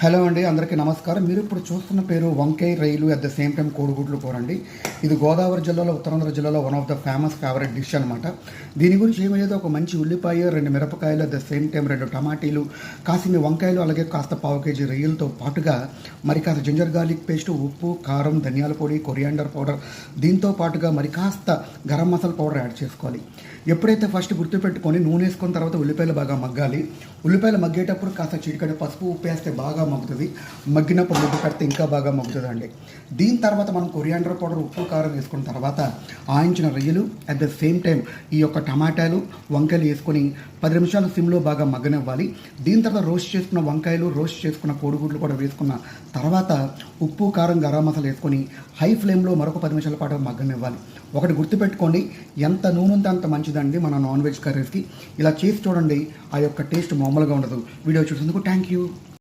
Hello అండి, అందరికీ నమస్కారం. మీరు ఇప్పుడు చూస్తున్న పేరు వంకాయ రైలు అట్ ద సేమ్ టైం కోడిగుడ్లు కూర అండి. ఇది గోదావరి జిల్లాలో, ఉత్తరాంధ్ర జిల్లాలో one of the favourite dish అనమాట. దీని గురించి ఏమయ్యేది, ఒక మంచి ఉల్లిపాయ, 2 మిరపకాయలు, అట్ ద సేమ్ టైం 2 టమాటీలు, కాసిన వంకాయలు, అలాగే కాస్త పావు కేజీ రొయ్యలతో పాటుగా మరి కాస్త జింజర్ గార్లిక్ పేస్ట్, ఉప్పు, కారం, ధనియాల పొడి, కొరియాండర్ పౌడర్, దీంతో పాటుగా మరి కాస్త గరం మసాలా పౌడర్ యాడ్ చేసుకోవాలి. ఎప్పుడైతే ఫస్ట్ గుర్తుపెట్టుకొని నూనె వేసుకున్న తర్వాత ఉల్లిపాయలు బాగా మగ్గాలి. ఉల్లిపాయలు మగ్గేటప్పుడు కాస్త చిటికెడు పసుపు, ఉప్పు వేస్తే బాగా మగ్గుతుంది. మగ్గినప్పుడు ముద్దు పెడితే ఇంకా బాగా మగ్గుతుంది అండి. దీని తర్వాత మనం కొరియాండర్ పౌడర్, ఉప్పు, కారం వేసుకున్న తర్వాత ఆయించిన రొయ్యలు, అట్ ద సేమ్ టైం ఈ యొక్క టమాటాలు, వంకాయలు వేసుకొని 10 నిమిషాలు సిమ్లో బాగా మగ్గనివ్వాలి. దీని తర్వాత రోస్ట్ చేసుకున్న వంకాయలు, రోస్ట్ చేసుకున్న కోడిగుడ్లు కూడా వేసుకున్న తర్వాత ఉప్పు, కారం, గరం మసాలా వేసుకొని హై ఫ్లేమ్లో మరొక 10 నిమిషాల పాటు మగ్గనివ్వాలి. ఒకటి గుర్తుపెట్టుకోండి, ఎంత నూనె ఉంటే అంత మంచిదండి మన నాన్ వెజ్ కర్రీస్కి. ఇలా చేసి చూడండి, ఆ యొక్క టేస్ట్ మామూలుగా ఉండదు. వీడియో చూసినందుకు థ్యాంక్ యూ.